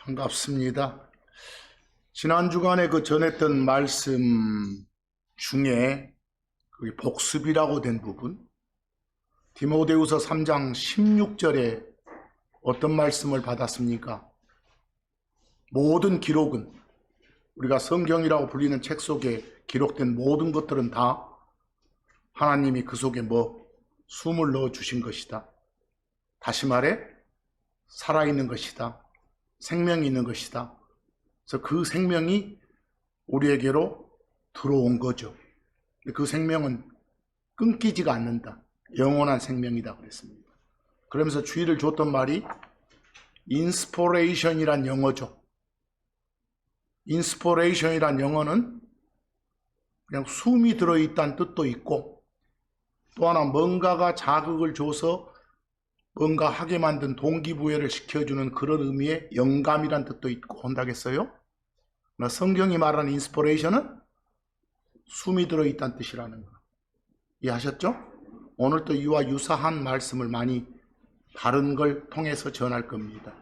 반갑습니다. 지난 주간에 전했던 말씀 중에 복습이라고 된 부분, 디모데후서 3장 16절에 어떤 말씀을 받았습니까? 모든 기록은, 우리가 성경이라고 불리는 책 속에 기록된 모든 것들은 다 하나님이 그 속에 숨을 넣어 주신 것이다. 다시 말해 살아있는 것이다. 생명이 있는 것이다. 그래서 그 생명이 우리에게로 들어온 거죠. 그 생명은 끊기지가 않는다. 영원한 생명이다 그랬습니다. 그러면서 주의를 줬던 말이 인스포레이션이란 영어죠. 인스포레이션이란 영어는 그냥 숨이 들어있다는 뜻도 있고, 또 하나 뭔가가 자극을 줘서 뭔가 하게 만든 동기부여를 시켜주는 그런 의미의 영감이란 뜻도 있고 한다겠어요? 성경이 말하는 인스피레이션은 숨이 들어있다는 뜻이라는 거 이해하셨죠? 오늘 또 이와 유사한 말씀을 많이 다른 걸 통해서 전할 겁니다.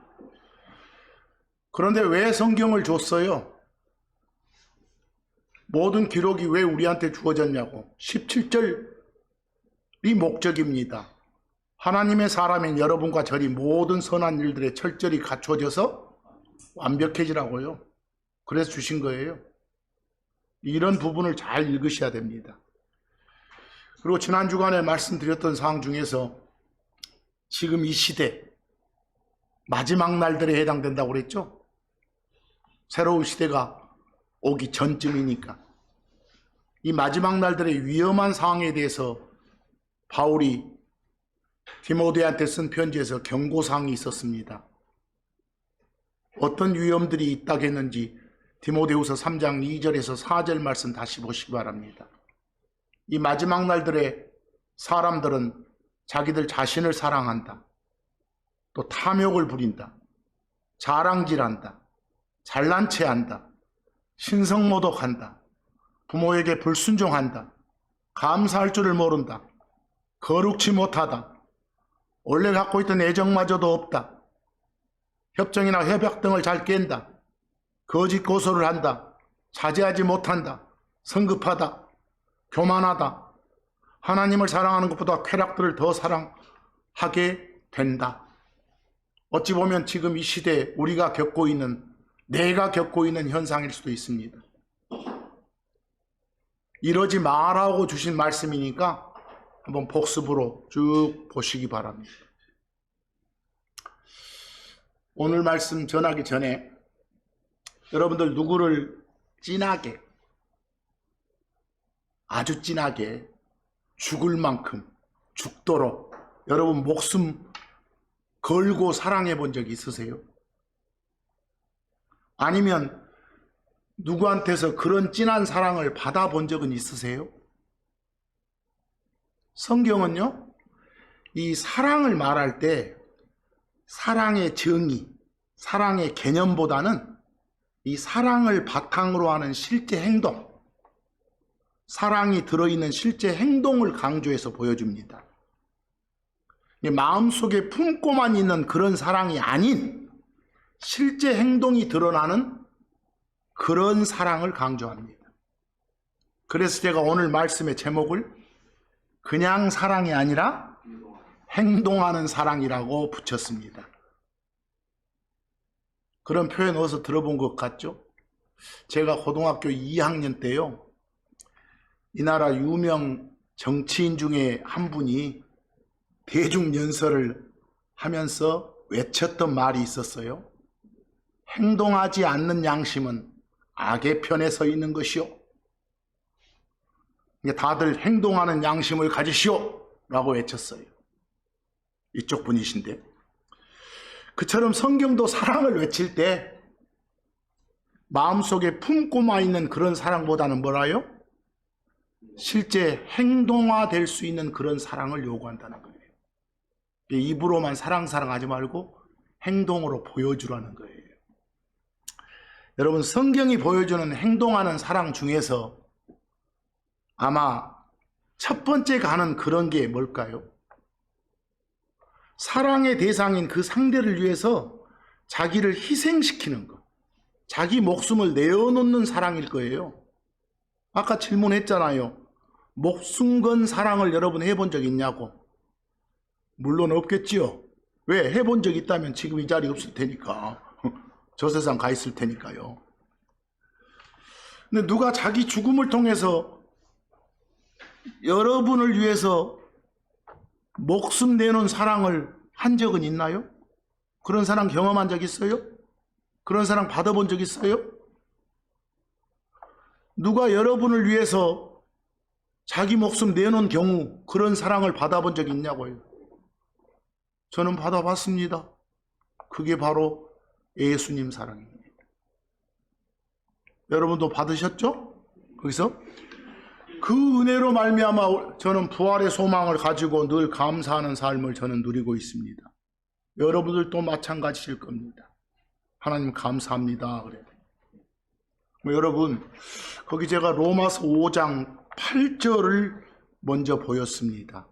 그런데 왜 성경을 줬어요? 모든 기록이 왜 우리한테 주어졌냐고. 17절이 목적입니다. 하나님의 사람인 여러분과 저리 모든 선한 일들에 철저히 갖춰져서 완벽해지라고요. 그래서 주신 거예요. 이런 부분을 잘 읽으셔야 됩니다. 그리고 지난 주간에 말씀드렸던 사항 중에서 지금 이 시대 마지막 날들에 해당된다고 그랬죠. 새로운 시대가 오기 전쯤이니까 이 마지막 날들의 위험한 상황에 대해서 바울이 디모데한테 쓴 편지에서 경고사항이 있었습니다. 어떤 위험들이 있다겠는지 디모데후서 3장 2절에서 4절 말씀 다시 보시기 바랍니다. 이 마지막 날들의 사람들은 자기들 자신을 사랑한다. 또 탐욕을 부린다. 자랑질한다. 잘난 체한다. 신성모독한다. 부모에게 불순종한다. 감사할 줄을 모른다. 거룩치 못하다. 원래 갖고 있던 애정마저도 없다. 협정이나 협약 등을 잘 깬다. 거짓 고소를 한다. 자제하지 못한다. 성급하다. 교만하다. 하나님을 사랑하는 것보다 쾌락들을 더 사랑하게 된다. 어찌 보면 지금 이 시대에 우리가 겪고 있는, 내가 겪고 있는 현상일 수도 있습니다. 이러지 마라고 주신 말씀이니까 한번 복습으로 쭉 보시기 바랍니다. 오늘 말씀 전하기 전에 여러분들 누구를 진하게, 아주 진하게 죽을 만큼 죽도록 여러분 목숨 걸고 사랑해 본 적이 있으세요? 아니면 누구한테서 그런 진한 사랑을 받아본 적은 있으세요? 성경은요, 이 사랑을 말할 때 사랑의 정의, 사랑의 개념보다는 이 사랑을 바탕으로 하는 실제 행동, 사랑이 들어있는 실제 행동을 강조해서 보여줍니다. 마음속에 품고만 있는 그런 사랑이 아닌 실제 행동이 드러나는 그런 사랑을 강조합니다. 그래서 제가 오늘 말씀의 제목을 그냥 사랑이 아니라 행동하는 사랑이라고 붙였습니다. 그런 표현 어디서 들어본 것 같죠? 제가 고등학교 2학년 때요, 이 나라 유명 정치인 중에 한 분이 대중연설을 하면서 외쳤던 말이 있었어요. 행동하지 않는 양심은 악의 편에 서 있는 것이요. 다들 행동하는 양심을 가지시오 라고 외쳤어요. 이쪽 분이신데, 그처럼 성경도 사랑을 외칠 때 마음속에 품고만 있는 그런 사랑보다는 뭐라요? 실제 행동화될 수 있는 그런 사랑을 요구한다는 거예요. 입으로만 사랑하지 말고 행동으로 보여주라는 거예요. 여러분, 성경이 보여주는 행동하는 사랑 중에서 아마 첫 번째 가는 그런 게 뭘까요? 사랑의 대상인 그 상대를 위해서 자기를 희생시키는 것, 자기 목숨을 내어놓는 사랑일 거예요. 아까 질문했잖아요. 목숨 건 사랑을 여러분 해본 적 있냐고. 물론 없겠지요. 왜? 해본 적 있다면 지금 이 자리에 없을 테니까. 저 세상 가 있을 테니까요. 근데 누가 자기 죽음을 통해서 여러분을 위해서 목숨 내놓은 사랑을 한 적은 있나요? 그런 사랑 경험한 적 있어요? 그런 사랑 받아본 적 있어요? 누가 여러분을 위해서 자기 목숨 내놓은 경우 그런 사랑을 받아본 적 있냐고요? 저는 받아봤습니다. 그게 바로 예수님 사랑입니다. 여러분도 받으셨죠? 거기서 그 은혜로 말미암아 저는 부활의 소망을 가지고 늘 감사하는 삶을 저는 누리고 있습니다. 여러분들도 마찬가지일 겁니다. 하나님 감사합니다. 그래. 여러분, 거기 제가 로마서 5장 8절을 먼저 보였습니다.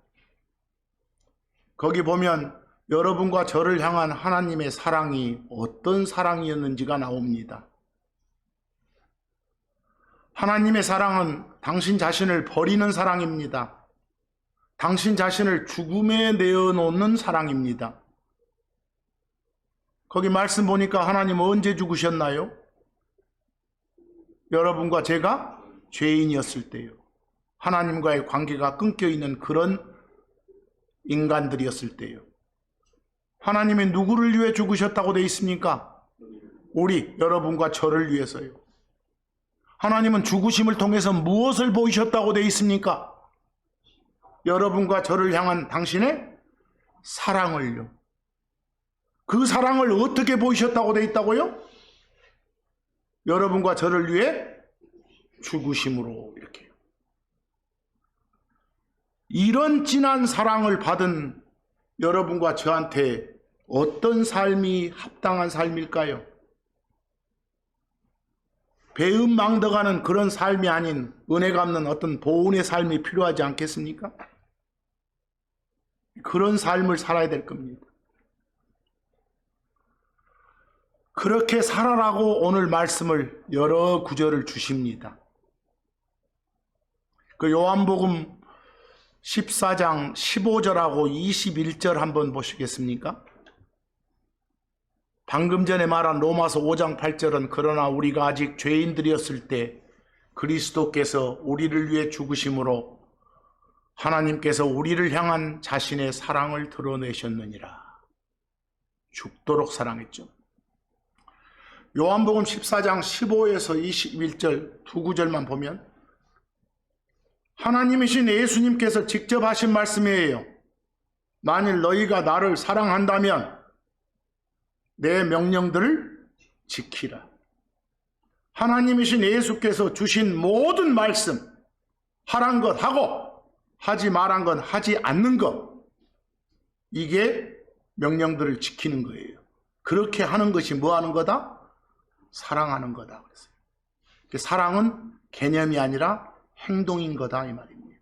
거기 보면 여러분과 저를 향한 하나님의 사랑이 어떤 사랑이었는지가 나옵니다. 하나님의 사랑은 당신 자신을 버리는 사랑입니다. 당신 자신을 죽음에 내어놓는 사랑입니다. 거기 말씀 보니까 하나님 언제 죽으셨나요? 여러분과 제가 죄인이었을 때요. 하나님과의 관계가 끊겨있는 그런 인간들이었을 때요. 하나님이 누구를 위해 죽으셨다고 되어 있습니까? 우리, 여러분과 저를 위해서요. 하나님은 죽으심을 통해서 무엇을 보이셨다고 되어 있습니까? 여러분과 저를 향한 당신의 사랑을요. 그 사랑을 어떻게 보이셨다고 되어 있다고요? 여러분과 저를 위해 죽으심으로 이렇게요. 이런 진한 사랑을 받은 여러분과 저한테 어떤 삶이 합당한 삶일까요? 배은망덕하는 그런 삶이 아닌 은혜 갚는 어떤 보은의 삶이 필요하지 않겠습니까? 그런 삶을 살아야 될 겁니다. 그렇게 살아라고 오늘 말씀을 여러 구절을 주십니다. 그 요한복음 14장 15절하고 21절 한번 보시겠습니까? 방금 전에 말한 로마서 5장 8절은 그러나 우리가 아직 죄인들이었을 때 그리스도께서 우리를 위해 죽으심으로 하나님께서 우리를 향한 자신의 사랑을 드러내셨느니라. 죽도록 사랑했죠. 요한복음 14장 15에서 21절 두 구절만 보면 하나님이신 예수님께서 직접 하신 말씀이에요. 만일 너희가 나를 사랑한다면 내 명령들을 지키라. 하나님이신 예수께서 주신 모든 말씀, 하란 것 하고 하지 말한 건 하지 않는 것, 이게 명령들을 지키는 거예요. 그렇게 하는 것이 뭐 하는 거다? 사랑하는 거다. 그랬어요. 사랑은 개념이 아니라 행동인 거다 이 말입니다.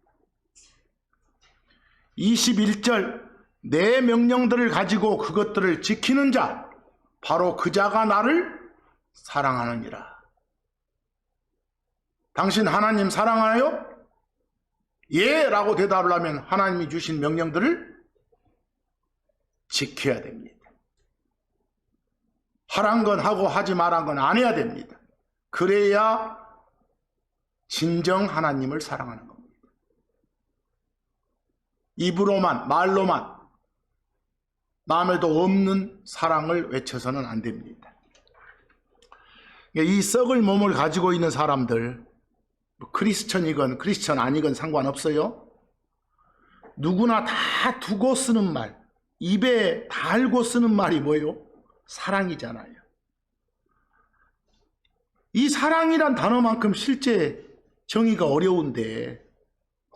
21절 내 명령들을 가지고 그것들을 지키는 자 바로 그 자가 나를 사랑하느니라. 당신 하나님 사랑하나요? 예 라고 대답을 하면 하나님이 주신 명령들을 지켜야 됩니다. 하란 건 하고 하지 말란 건 안 해야 됩니다. 그래야 진정 하나님을 사랑하는 겁니다. 입으로만 말로만 마음에도 없는 사랑을 외쳐서는 안 됩니다. 이 썩을 몸을 가지고 있는 사람들, 크리스천이건 크리스천 아니건 상관없어요. 누구나 다 두고 쓰는 말, 입에 달고 쓰는 말이 뭐예요? 사랑이잖아요. 이 사랑이란 단어만큼 실제 정의가 어려운데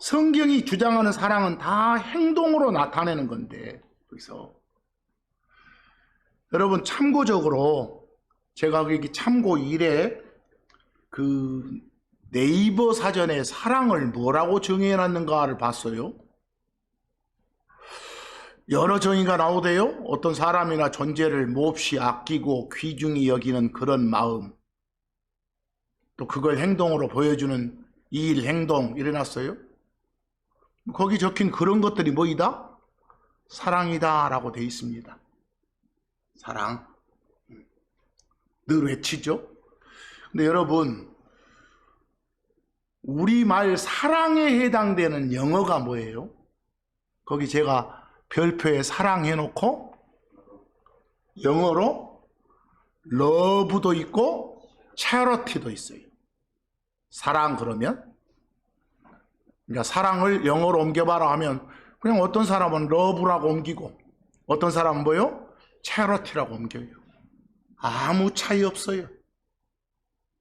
성경이 주장하는 사랑은 다 행동으로 나타내는 건데, 그래서 여러분 참고적으로 제가 여기 참고 1에 그 네이버 사전에 사랑을 뭐라고 정의해놨는가를 봤어요. 여러 정의가 나오대요. 어떤 사람이나 존재를 몹시 아끼고 귀중히 여기는 그런 마음, 또 그걸 행동으로 보여주는 일, 행동 일어났어요. 거기 적힌 그런 것들이 뭐이다? 사랑이다 라고 돼 있습니다. 사랑. 늘 외치죠. 근데 여러분, 우리말 사랑에 해당되는 영어가 뭐예요? 거기 제가 별표에 사랑 해놓고 영어로 love도 있고 charity도 있어요. 사랑 그러면, 그러니까 사랑을 영어로 옮겨봐라 하면 그냥 어떤 사람은 love라고 옮기고 어떤 사람은 뭐요? charity라고 옮겨요. 아무 차이 없어요.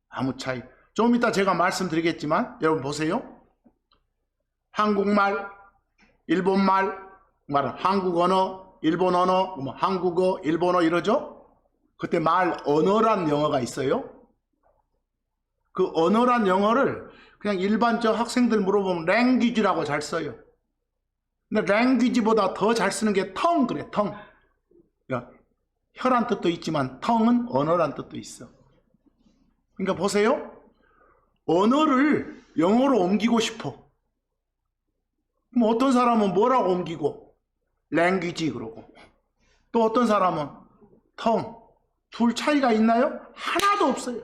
아무 차이. 좀 이따 제가 말씀드리겠지만 여러분 보세요. 한국말, 일본말, 한국 언어, 일본 언어, 한국어, 일본어 이러죠? 그때 말 언어란 영어가 있어요. 그 언어란 영어를 그냥 일반적 학생들 물어보면 language라고 잘 써요. 근데 language보다 더 잘 쓰는 게 tongue 그래, tongue. 혀란 뜻도 있지만 tongue은 언어란 뜻도 있어. 그러니까 보세요. 언어를 영어로 옮기고 싶어. 그럼 어떤 사람은 뭐라고 옮기고? language 그러고. 또 어떤 사람은 tongue. 둘 차이가 있나요? 하나도 없어요.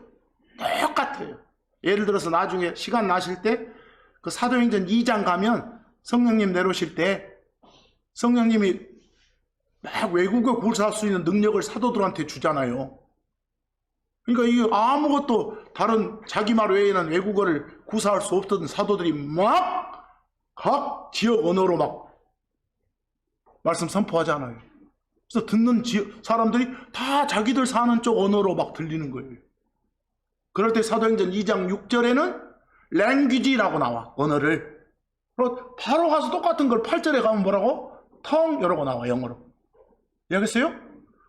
똑같아요. 예를 들어서 나중에 시간 나실 때 그 사도행전 2장 가면 성령님 내려오실 때 성령님이 막 외국어 구사할 수 있는 능력을 사도들한테 주잖아요. 그러니까 이 아무것도 다른 자기 말 외에는 외국어를 구사할 수 없던 사도들이 막 각 지역 언어로 막 말씀 선포하잖아요. 그래서 듣는 사람들이 다 자기들 사는 쪽 언어로 막 들리는 거예요. 그럴 때 사도행전 2장 6절에는 language라고 나와, 언어를. 바로 가서 똑같은 걸 8절에 가면 뭐라고? tongue 이러고 나와, 영어로. 이해하겠어요?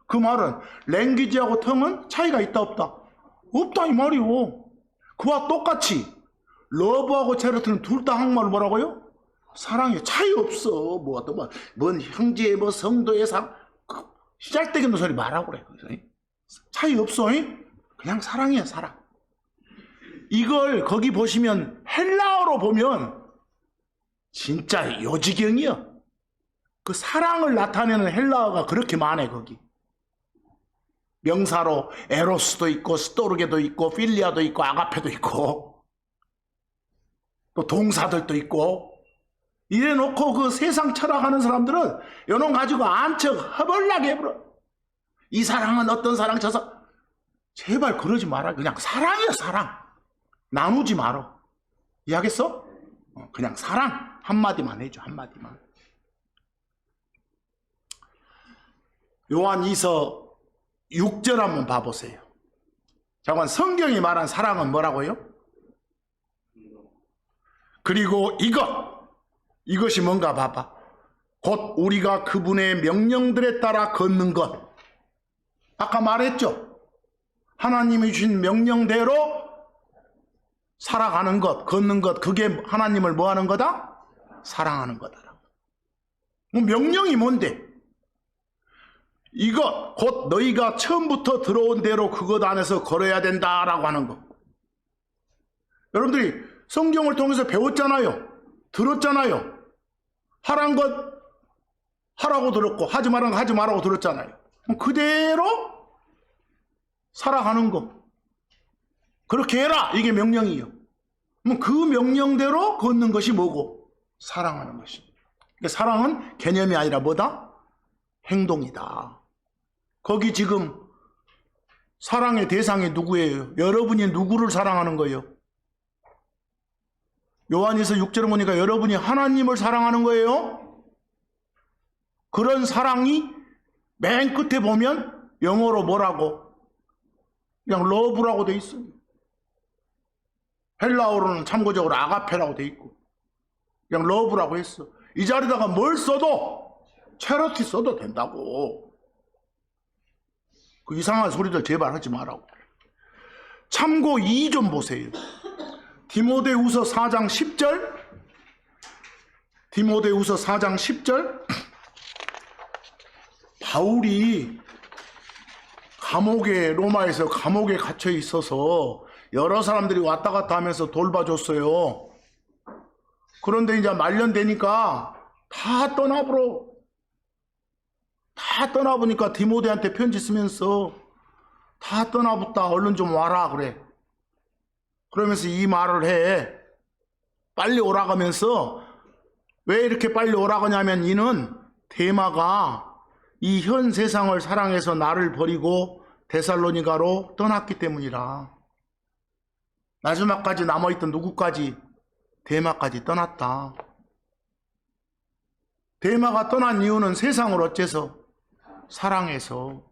그 말은 language하고 tongue은 차이가 있다 없다? 없다 이 말이요. 그와 똑같이 love하고 charity는 둘 다 한국말로 뭐라고요? 사랑이 차이 없어. 뭔 형제, 성도의 시잘데기 없는 소리 말하고 그래. 차이 없어. 그냥 사랑이야, 사랑. 이걸 거기 보시면 헬라어로 보면 진짜 요지경이야. 그 사랑을 나타내는 헬라어가 그렇게 많아, 거기. 명사로 에로스도 있고, 스토르게도 있고, 필리아도 있고, 아가페도 있고, 또 동사들도 있고, 이래 놓고 그 세상 철학하는 사람들은 요놈 가지고 안척 허벌나게 해버려. 이 사랑은 어떤 사랑, 저 사랑. 제발 그러지 마라. 그냥 사랑이야, 사랑. 나누지 말어. 이해하겠어? 그냥 사랑. 한마디만 해줘, 한마디만. 요한 2서 6절 한번 봐보세요. 잠깐, 성경이 말한 사랑은 뭐라고요? 그리고 이것이 뭔가 봐봐. 곧 우리가 그분의 명령들에 따라 걷는 것. 아까 말했죠? 하나님이 주신 명령대로 살아가는 것, 걷는 것, 그게 하나님을 뭐 하는 거다? 사랑하는 거다. 명령이 뭔데? 이것, 곧 너희가 처음부터 들어온 대로 그것 안에서 걸어야 된다라고 하는 거. 여러분들이 성경을 통해서 배웠잖아요. 들었잖아요. 하란 것 하라고 들었고 하지 말란 거 하지 말라고 들었잖아요. 그대로 살아가는 거. 그렇게 해라. 이게 명령이에요. 그 명령대로 걷는 것이 뭐고? 사랑하는 것이. 그러니까 사랑은 개념이 아니라 뭐다? 행동이다. 거기 지금 사랑의 대상이 누구예요? 여러분이 누구를 사랑하는 거예요? 요한일서 6절에 보니까 여러분이 하나님을 사랑하는 거예요. 그런 사랑이 맨 끝에 보면 영어로 뭐라고? 그냥 love라고 돼 있어요. 헬라어로는 참고적으로 아가페라고 돼 있고 그냥 love라고 했어. 이 자리다가 뭘 써도 charity 써도 된다고. 그 이상한 소리들 제발 하지 말라고. 참고 2 좀 보세요. 디모데후서 4장 10절. 디모데후서 4장 10절. 바울이 로마에서 감옥에 갇혀 있어서 여러 사람들이 왔다 갔다 하면서 돌봐줬어요. 그런데 이제 말년되니까 다 떠나보니까 디모데한테 편지 쓰면서 다 떠나붙다 얼른 좀 와라 그래. 그러면서 이 말을 해. 빨리 오라가면서 왜 이렇게 빨리 오라가냐면 이는 데마가 이 현 세상을 사랑해서 나를 버리고 데살로니가로 떠났기 때문이라. 마지막까지 남아있던 누구까지? 데마까지 떠났다. 데마가 떠난 이유는 세상을 어째서? 사랑해서.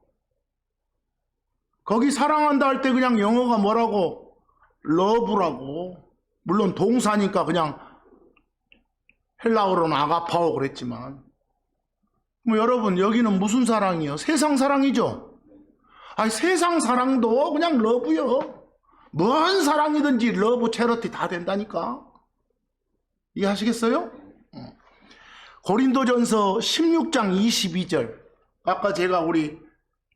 거기 사랑한다 할 때 그냥 영어가 뭐라고? 러브라고. 물론 동사니까 그냥 헬라어로는 아가파오 그랬지만 뭐 여러분 여기는 무슨 사랑이요? 세상 사랑이죠. 아니 세상 사랑도 그냥 러브요. 뭔 사랑이든지 러브 체러티 다 된다니까. 이해하시겠어요? 고린도전서 16장 22절. 아까 제가 우리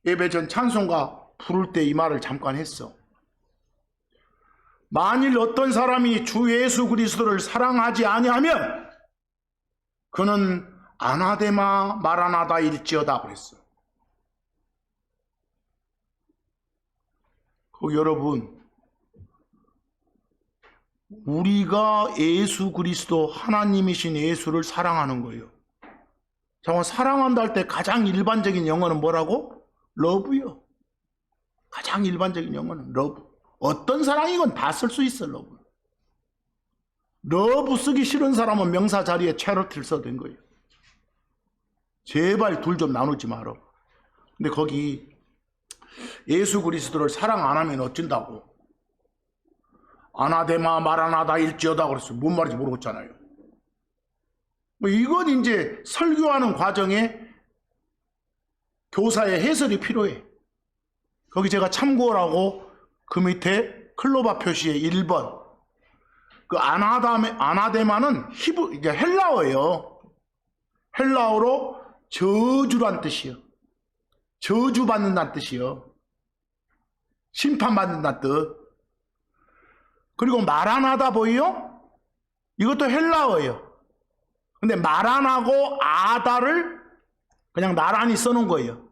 예배 전 찬송가 부를 때 이 말을 잠깐 했어. 만일 어떤 사람이 주 예수 그리스도를 사랑하지 아니하면 그는 아나데마 마라나다일지어다 그랬어. 여러분, 우리가 예수 그리스도 하나님이신 예수를 사랑하는 거예요. 정말 사랑한다 할 때 가장 일반적인 영어는 뭐라고? 러브요. 가장 일반적인 영어는 러브. 어떤 사랑이건 다 쓸 수 있어, 러브. 러브 쓰기 싫은 사람은 명사 자리에 체러티를 써도 된 거예요. 제발 둘 좀 나누지 마라. 근데 거기 예수 그리스도를 사랑 안 하면 어쩐다고? 아나데마 마라나다 일지어다 그랬어요. 뭔 말인지 모르겠잖아요. 이건 이제 설교하는 과정에 교사의 해설이 필요해. 거기 제가 참고라고 그 밑에 클로바 표시에 1번. 그 아나데마는 이게 헬라어예요. 헬라어로 저주란 뜻이요. 저주받는다는 뜻이요. 심판받는다는 뜻. 그리고 마라나다 보이요? 이것도 헬라어예요. 근데 마란하고 아다를 그냥 나란히 써놓은 거예요.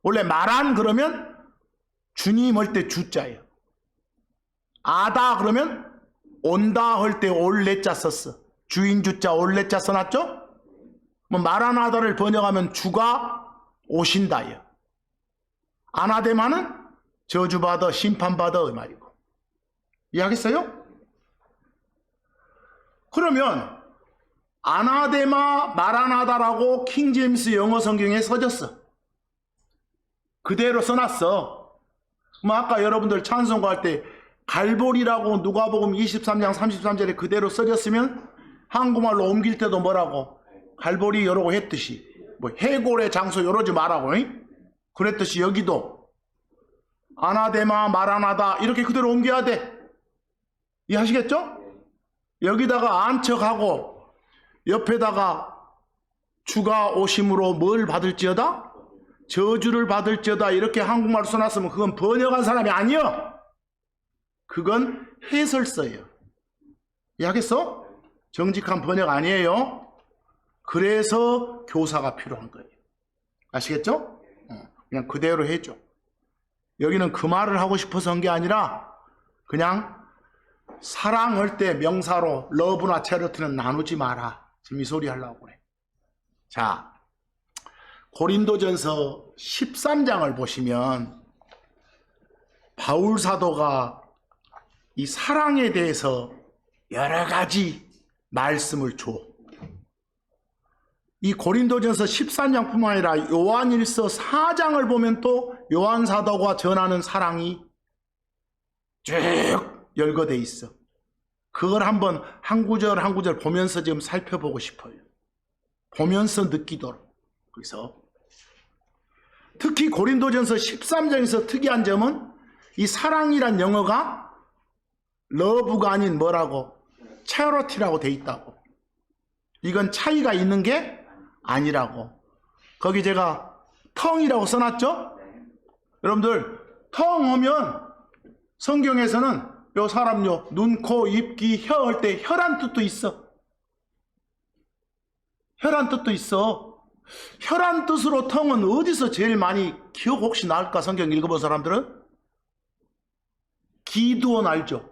원래 마란 그러면 주님 할 때 주자예요. 아다 그러면 온다 할 때 올레자 썼어. 주인 주자 올레자 써놨죠? 뭐 마라나다를 번역하면 주가 오신다예요. 아나데마는 저주받아 심판받아 이 말이고. 이해하겠어요? 그러면 아나데마 마라나다라고 킹제임스 영어 성경에 써졌어. 그대로 써놨어. 뭐 아까 여러분들 찬송가 할 때 갈보리라고 누가복음 23장 33절에 그대로 써졌으면 한국말로 옮길 때도 뭐라고? 갈보리 여러고 했듯이 뭐 해골의 장소 여러지 말라고 그랬듯이 여기도 아나데마 마라나다 이렇게 그대로 옮겨야 돼. 이해하시겠죠? 여기다가 안척하고 옆에다가 주가 오심으로 뭘 받을지어다? 저주를 받을지어다 이렇게 한국말로 써놨으면 그건 번역한 사람이 아니여. 그건 해설서예요. 이해하겠어? 정직한 번역 아니에요. 그래서 교사가 필요한 거예요. 아시겠죠? 그냥 그대로 해줘. 여기는 그 말을 하고 싶어서 한 게 아니라 그냥 사랑할 때 명사로 러브나 체러티는 나누지 마라. 지금 이 소리 하려고 그래. 자, 고린도전서 13장을 보시면 바울 사도가 이 사랑에 대해서 여러 가지 말씀을 줘. 이 고린도전서 13장뿐만 아니라 요한일서 4장을 보면 또 요한 사도가 전하는 사랑이 쭉 열거돼 있어. 그걸 한번 한 구절 한 구절 보면서 지금 살펴보고 싶어요. 보면서 느끼도록. 그래서 특히 고린도전서 13장에서 특이한 점은 이 사랑이란 영어가 러브가 아닌 뭐라고? 체러티라고 돼 있다고. 이건 차이가 있는 게 아니라고. 거기 제가 텅이라고 써놨죠? 여러분들 텅 하면 성경에서는 요 사람 눈, 코, 입, 귀, 혀 할 때 혀란 뜻도 있어. 혀란 뜻도 있어. 혀란 뜻으로 텅은 어디서 제일 많이 기억 혹시 날까? 성경 읽어본 사람들은? 기드온 알죠?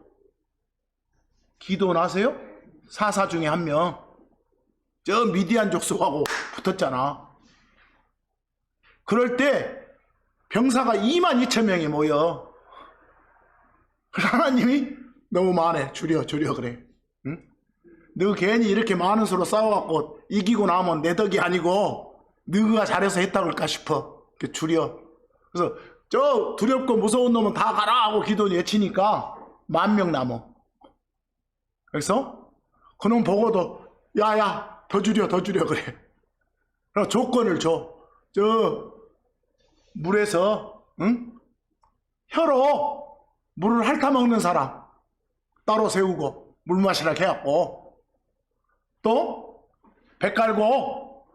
기드온 아세요? 사사 중에 한 명. 저 미디안 족속하고 붙었잖아. 그럴 때 병사가 22,000명이 모여. 하나님이 너무 많아. 줄여 그래. 응? 너 괜히 이렇게 많은 수로 싸워갖고 이기고 나면 내 덕이 아니고 너가 잘해서 했다 그럴까 싶어. 줄여. 그래서 저 두렵고 무서운 놈은 다 가라 하고 기도를 외치니까 10,000명 남어. 그래서 그놈 보고도 야야 더 줄여 그래. 그래서 조건을 줘. 저 물에서 혀로 물을 핥아먹는 사람 따로 세우고 물 마시라 해갖고, 또 배 깔고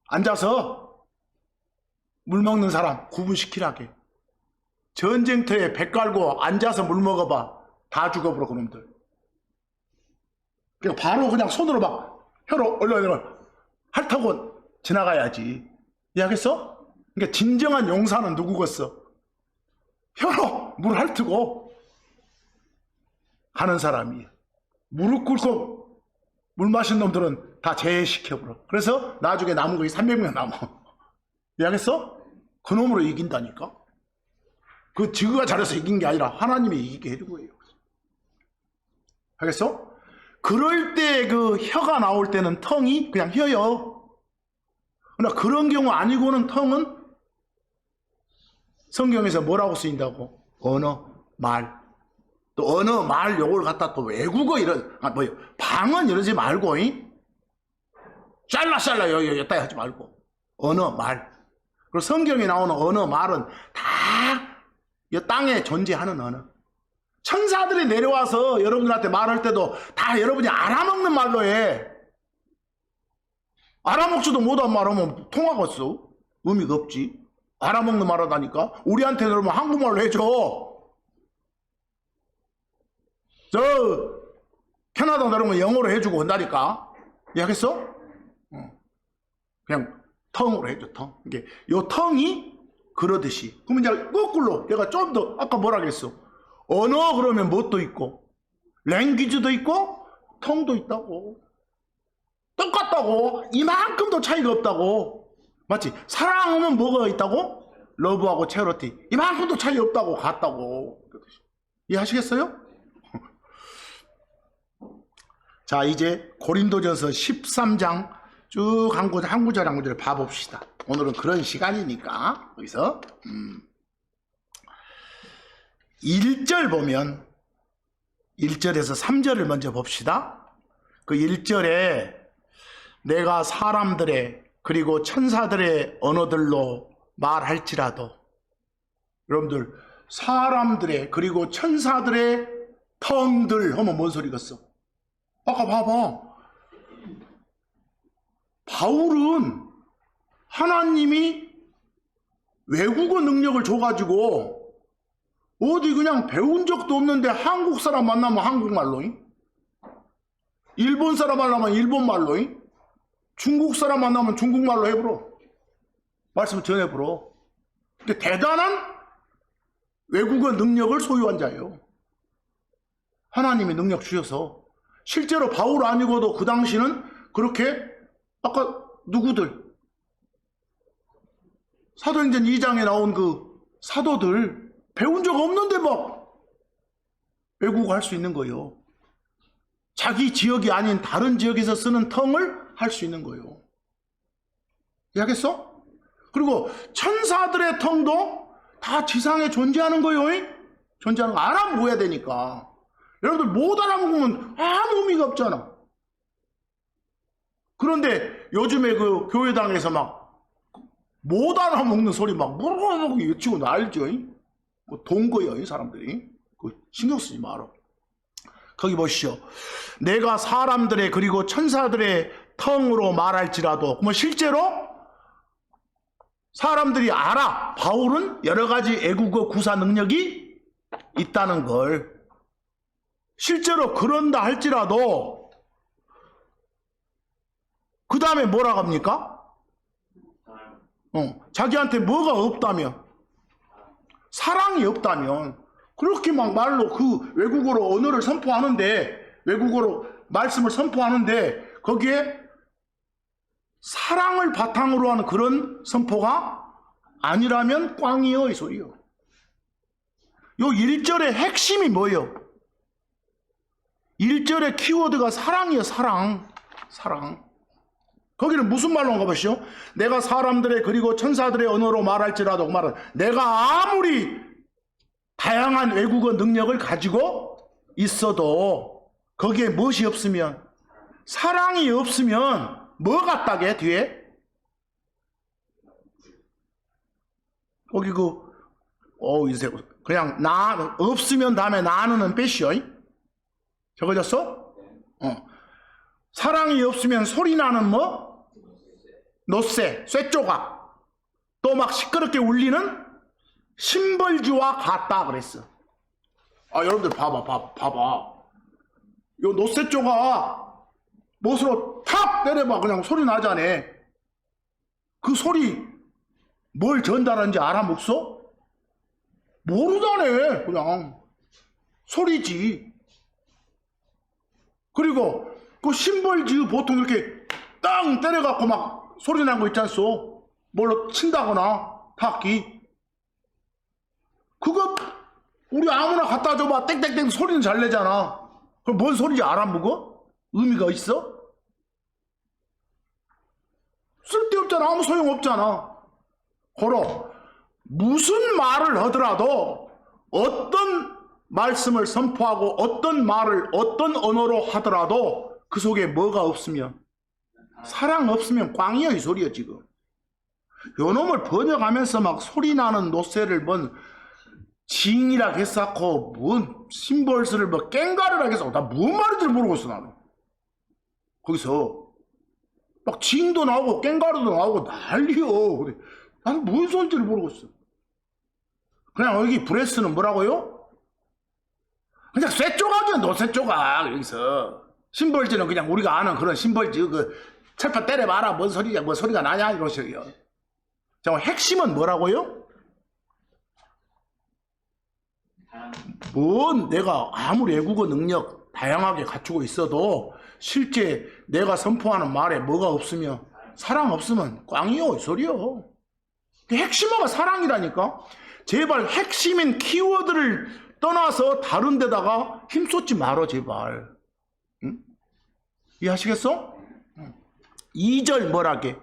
앉아서 물 먹는 사람 구분시키라게. 전쟁터에 배 깔고 앉아서 물 먹어봐. 다 죽어버려 그놈들. 그러니까 바로 그냥 손으로 막 혀로 얼른 핥아고 지나가야지. 이해하겠어? 그러니까 진정한 용사는 누구겠어? 혀로 물 핥고 가는 사람이야. 무릎 꿇고 물 마신 놈들은 다 제외시켜버려. 그래서 나중에 남은 거이 300명 남아. 이해하겠어? 그 놈으로 이긴다니까. 그 지그가 잘해서 이긴 게 아니라 하나님이 이기게 해준 거예요. 알겠어? 그럴 때 그 혀가 나올 때는 텅이 그냥 혀요. 그러나 그런 경우 아니고는 텅은 성경에서 뭐라고 쓰인다고? 언어, 말. 또 언어, 말 요걸 갖다 또 외국어 방언 이러지 말고, 샬라 여따 하지 말고. 언어, 말. 그리고 성경에 나오는 언어, 말은 다 이 땅에 존재하는 언어. 천사들이 내려와서 여러분들한테 말할 때도 다 여러분이 알아먹는 말로 해. 알아먹지도 못한 말하면 통하겠어? 의미가 없지. 알아먹는 말 하다니까. 우리한테 그러면 한국말로 해줘. 저 캐나다 내려오면 영어로 해주고 한다니까. 이해하겠어? 그냥 텅으로 해줘. 텅. 이게 요 텅이 그러듯이. 그러면 이제 거꾸로 내가 좀 더 아까 뭐라 그랬어? 언어 그러면 뭣도 있고 랭귀지도 있고 텅도 있다고. 똑같다고. 이만큼도 차이가 없다고. 맞지? 사랑하면 뭐가 있다고? 러브하고 체러티. 이만큼도 차이 없다고. 같다고. 이해하시겠어요? 자, 이제 고린도전서 13장 쭉 한 구절 한 구절 봐봅시다. 오늘은 그런 시간이니까. 여기서 1절 보면 1절에서 3절을 먼저 봅시다. 그 1절에 내가 사람들의 그리고 천사들의 언어들로 말할지라도, 여러분들 사람들의 그리고 천사들의 텅들 하면 뭔 소리겠어? 아까 봐봐. 바울은 하나님이 외국어 능력을 줘가지고 어디 그냥 배운 적도 없는데 한국 사람 만나면 한국말로, 일본 사람 만나면 일본말로, 중국 사람 만나면 중국말로 해버려. 말씀 전해버려. 대단한 외국어 능력을 소유한 자예요. 하나님이 능력 주셔서. 실제로 바울 아니고도 그 당시는 그렇게 아까 누구들 사도행전 2장에 나온 그 사도들 배운 적 없는데 막 외국어 할 수 있는 거예요. 자기 지역이 아닌 다른 지역에서 쓰는 텅을 할 수 있는 거예요. 이해하겠어? 그리고 천사들의 텅도 다 지상에 존재하는 거예요. 존재하는 거 알아먹어야 되니까. 여러분들 못 알아먹으면 아무 의미가 없잖아. 그런데 요즘에 그 교회당에서 막 못 알아먹는 소리 막 뭐라고 외치고 날죠. 뭐 동거예요, 이 사람들이. 신경 쓰지 마라. 거기 보시죠. 내가 사람들의 그리고 천사들의 텅으로 말할지라도, 뭐 실제로 사람들이 알아. 바울은 여러 가지 애국어 구사 능력이 있다는 걸. 실제로 그런다 할지라도 그 다음에 뭐라고 합니까? 자기한테 뭐가 없다면, 사랑이 없다면, 그렇게 막 말로 그 외국어로 언어를 선포하는데, 외국어로 말씀을 선포하는데 거기에 사랑을 바탕으로 하는 그런 선포가 아니라면 꽝이요, 이 소리요. 요 1절의 핵심이 뭐예요? 1절의 키워드가 사랑이에요. 사랑. 거기는 무슨 말로 한가 보시오? 내가 사람들의 그리고 천사들의 언어로 말할지라도 내가 아무리 다양한 외국어 능력을 가지고 있어도 거기에 무엇이 없으면, 사랑이 없으면 뭐 같다게 뒤에? 거기 이제 그냥 나 없으면 다음에 나는 빼시오. 적어졌어? 사랑이 없으면 소리 나는 뭐? 노새, 쇠조각. 또 막 시끄럽게 울리는 심벌주와 같다 그랬어. 여러분들 봐봐. 요 노쇠조각 못으로 탁 때려봐. 그냥 소리 나잖아. 그 소리 뭘 전달하는지 알아먹소? 모르잖아. 그냥 소리지. 그리고 그 심벌지 보통 이렇게 땅 때려갖고 막 소리 나는 거 있지 않소? 뭘로 친다거나 타악기. 그거 우리 아무나 갖다 줘봐. 땡땡땡 소리는 잘 내잖아. 그럼 뭔 소리인지 알아먹어? 의미가 있어? 쓸데없잖아. 아무 소용없잖아. 걸어. 무슨 말을 하더라도 어떤 말씀을 선포하고 어떤 말을 어떤 언어로 하더라도 그 속에 뭐가 없으면, 사랑 없으면 꽝이야, 이 소리야 지금. 요놈을 번역하면서 막 소리나는 노새를 뭔 징이라 했었고 뭔 심벌스를 뭐 깽가르라 했었고, 나 뭔 말인지 모르겠어. 나는 거기서 막 징도 나오고 깽가르도 나오고 난리여. 그래. 나는 뭔 소리인지 모르겠어. 그냥 여기 브레스는 뭐라고요? 그냥 쇠조각이야. 노쇠조각. 여기서 심벌지는 그냥 우리가 아는 그런 심벌지, 그 철판 때려봐라 뭔 소리야, 뭐 소리가 나냐 이런 식이요. 자, 핵심은 뭐라고요? 뭔 내가 아무리 외국어 능력 다양하게 갖추고 있어도 실제 내가 선포하는 말에 뭐가 없으면, 사랑 없으면 꽝이요, 이 소리요. 핵심어가 사랑이라니까. 제발 핵심인 키워드를 떠나서 다른 데다가 힘쏟지 말어, 제발. 응? 이해하시겠어? 2절 뭐라게?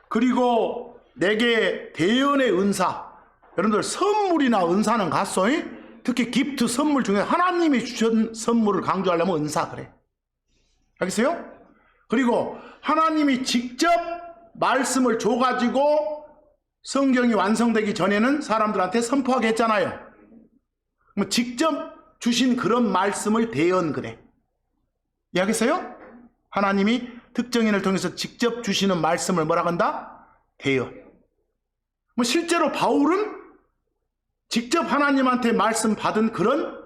그리고 내게 대연의 은사. 여러분들 선물이나 은사는 갔어. 특히 기프트 선물 중에 하나님이 주신 선물을 강조하려면 은사 그래. 알겠어요? 그리고 하나님이 직접 말씀을 줘가지고 성경이 완성되기 전에는 사람들한테 선포하게 했잖아요. 직접 주신 그런 말씀을 대연 그래. 이해하겠어요? 하나님이 특정인을 통해서 직접 주시는 말씀을 뭐라고 한다? 대연. 실제로 바울은 직접 하나님한테 말씀 받은 그런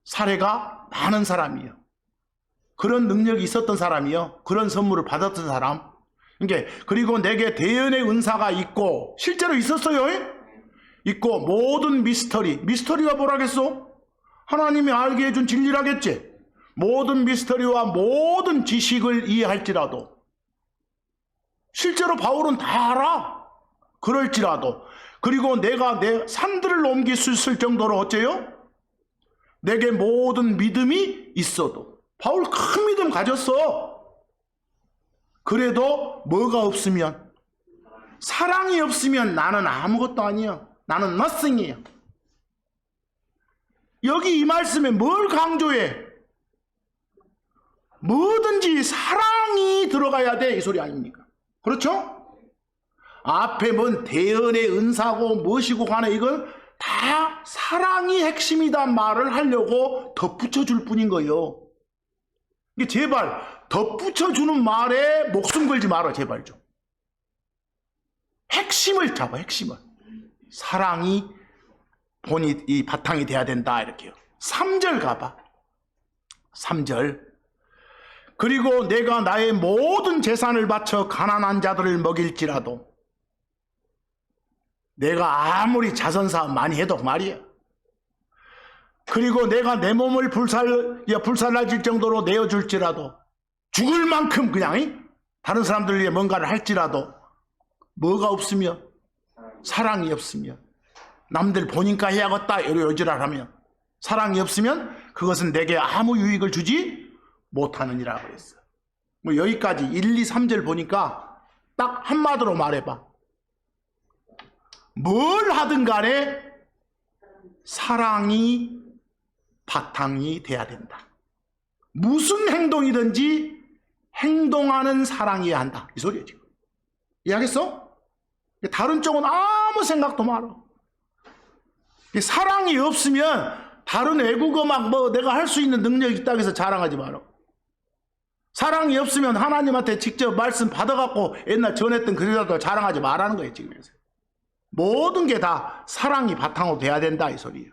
사례가 많은 사람이에요. 그런 능력이 있었던 사람이요. 그런 선물을 받았던 사람. 그리고 내게 대연의 은사가 있고, 실제로 있었어요. 있고 모든 미스터리가 뭐라겠어? 하나님이 알게 해준 진리라겠지. 모든 미스터리와 모든 지식을 이해할지라도, 실제로 바울은 다 알아. 그럴지라도, 그리고 내가 내 산들을 옮길 수 있을 정도로 어째요? 내게 모든 믿음이 있어도. 바울 큰 믿음 가졌어. 그래도 뭐가 없으면, 사랑이 없으면 나는 아무것도 아니야. 나는 nothing이에요. 여기 이 말씀에 뭘 강조해? 뭐든지 사랑이 들어가야 돼, 이 소리 아닙니까? 그렇죠? 앞에 뭔 대연의 은사고 무엇이고 간에 이건 다 사랑이 핵심이다 말을 하려고 덧붙여 줄 뿐인 거예요. 제발 덧붙여 주는 말에 목숨 걸지 말아, 제발 좀. 핵심을 잡아, 핵심을. 사랑이 본이 이 바탕이 돼야 된다, 이렇게요. 3절 가봐. 3절. 그리고 내가 나의 모든 재산을 바쳐 가난한 자들을 먹일지라도, 내가 아무리 자선사업 많이 해도 말이야. 그리고 내가 내 몸을 불살라질 정도로 내어줄지라도, 죽을 만큼 그냥 다른 사람들 위해 뭔가를 할지라도, 뭐가 없으면, 사랑이 없으면, 남들 보니까 해야겠다 이러 요지랄하면, 사랑이 없으면 그것은 내게 아무 유익을 주지 못하느니라 그랬어. 뭐 여기까지 1, 2, 3절 보니까 딱 한마디로 말해봐. 뭘 하든 간에 사랑이 바탕이 돼야 된다. 무슨 행동이든지 행동하는 사랑이어야 한다, 이 소리야 지금. 이해하겠어? 다른 쪽은 아무 생각도 말아. 사랑이 없으면 다른 외국어 막 뭐 내가 할 수 있는 능력이 있다고 해서 자랑하지 마라. 사랑이 없으면 하나님한테 직접 말씀 받아갖고 옛날 전했던 그리라도 자랑하지 말라는 거예요 지금. 모든 게 다 사랑이 바탕으로 돼야 된다, 이 소리예요.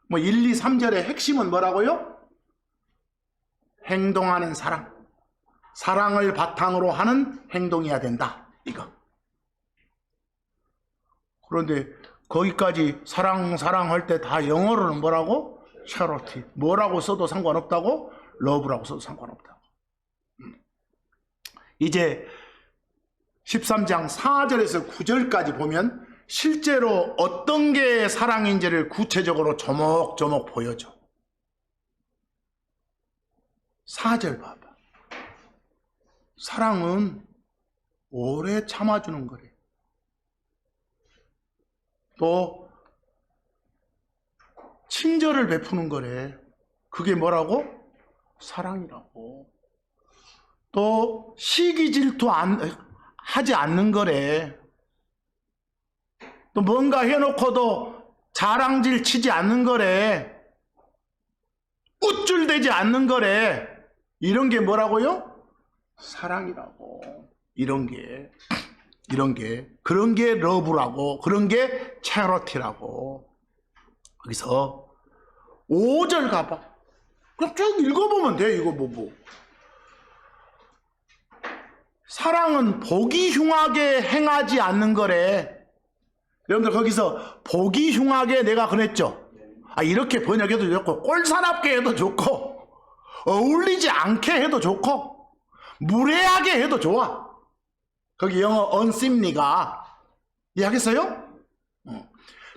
뭐 1, 2, 3절의 핵심은 뭐라고요? 행동하는 사랑. 사랑을 바탕으로 하는 행동이어야 된다, 이거. 그런데 거기까지 사랑 할 때 다 영어로는 뭐라고? charity. 뭐라고 써도 상관없다고? love라고 써도 상관없다고. 이제 13장 4절에서 9절까지 보면 실제로 어떤 게 사랑인지를 구체적으로 조목조목 보여줘. 4절 봐봐. 사랑은 오래 참아주는 거래. 또 친절을 베푸는 거래. 그게 뭐라고? 사랑이라고. 또 시기 질투 하지 않는 거래. 또 뭔가 해놓고도 자랑질 치지 않는 거래. 우쭐대지 않는 거래. 이런 게 뭐라고요? 사랑이라고. 이런 게 그런 게 러브라고, 그런 게 체러티라고. 여기서 5절 가봐. 그럼 쭉 읽어보면 돼. 이거 뭐. 사랑은 보기 흉하게 행하지 않는 거래. 여러분들 거기서 보기 흉하게 내가 그랬죠. 이렇게 번역해도 좋고, 꼴사납게 해도 좋고, 어울리지 않게 해도 좋고, 무례하게 해도 좋아. 거기 영어 unseemly가. 이해하겠어요?